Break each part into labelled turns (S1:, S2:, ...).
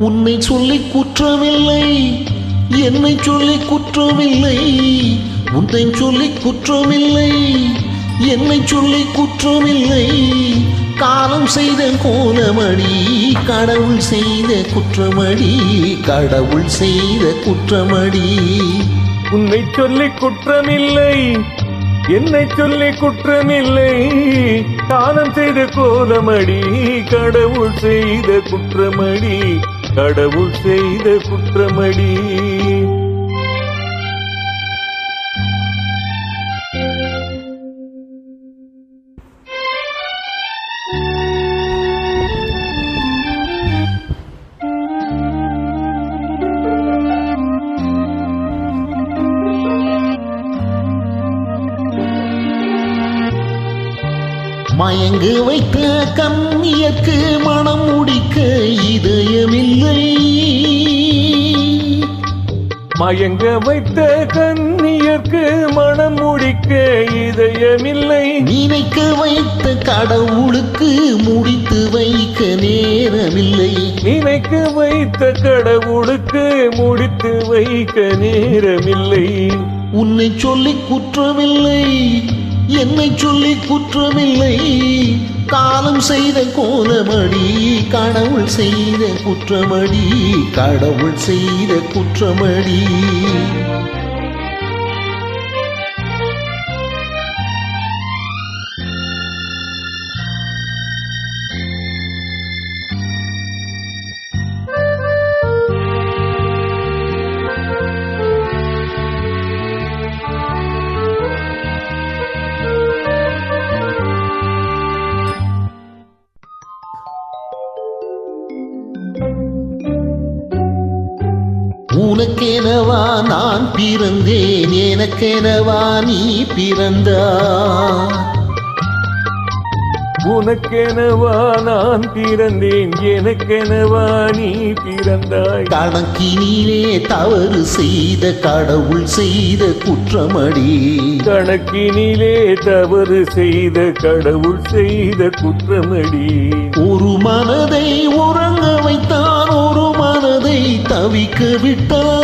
S1: உன்னை சொல்லி குற்றமில்லை, என்னை சொல்லி குற்றமில்லை. உன்னை சொல்லி குற்றமில்லை, என்னை சொல்லி குற்றமில்லை. காலம் செய்த கோலமடி, கடவுள் செய்த குற்றமடி, கடவுள் செய்த குற்றமடி.
S2: உன்னை சொல்லி குற்றமில்லை, என்னை சொல்லி குற்றமில்லை. காலம் செய்த கோலமடி, கடவுள் செய்த குற்றமடி, கடவுள் செய்த குற்றமடி.
S1: மயங்கு வைத்த கண்ணியக்கு மனம் முடிக்க இதயமில்லை.
S2: மயங்க வைத்த கண்ணியக்கு மனம் முடிக்க இதயமில்லை.
S1: நினைக்க வைத்த கடவுளுக்கு முடித்து வைக்க நேரமில்லை.
S2: நினைக்க வைத்த கடவுளுக்கு முடித்து வைக்க நேரமில்லை.
S1: உன்னை சொல்லி குற்றமில்லை, என்னை சொல்லி குற்றமில்லை. காலம் செய்த கோலமடி, கடவுள் செய்த குற்றமடி, கடவுள் செய்த குற்றமடி. உனக்கெனவா நான் பிறந்தேன், எனக்கெனவா நீ பிறந்தா.
S2: உனக்கெனவா நான் பிறந்தேன், எனக்கெனவா நீ பிறந்தாய்.
S1: கணக்கினிலே தவறு செய்த கடவுள் செய்த குற்றமடி.
S2: கணக்கினிலே தவறு செய்த கடவுள் செய்த குற்றமடி.
S1: ஒரு மனதை உறங்க வைத்தான், ஒரு மனதை தவிக்க விட்டான்.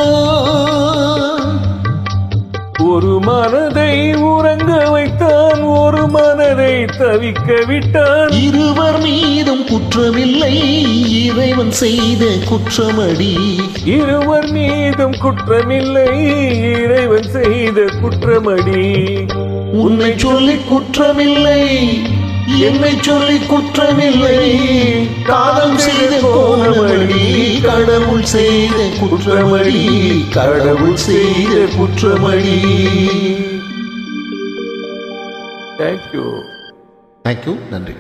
S2: ஒரு மனதை உறங்க வைத்தான், ஒரு மனதை தவிக்க விட்டான்.
S1: இருவர் மீதும் குற்றமில்லை, இறைவன் செய்த குற்றமடி.
S2: இருவர் மீதும் குற்றமில்லை, இறைவன் செய்த குற்றமடி.
S1: உன்னை சொல்லி குற்றமில்லை, என்னை சொல்லி குற்றமில்லை. காலம் செய்த கோலமடி, கடவுள் செய்த குற்றமடி, கடவுள் செய்த குற்றமடி.
S2: தேங்க்யூ.
S1: தேங்க்யூ, நன்றி.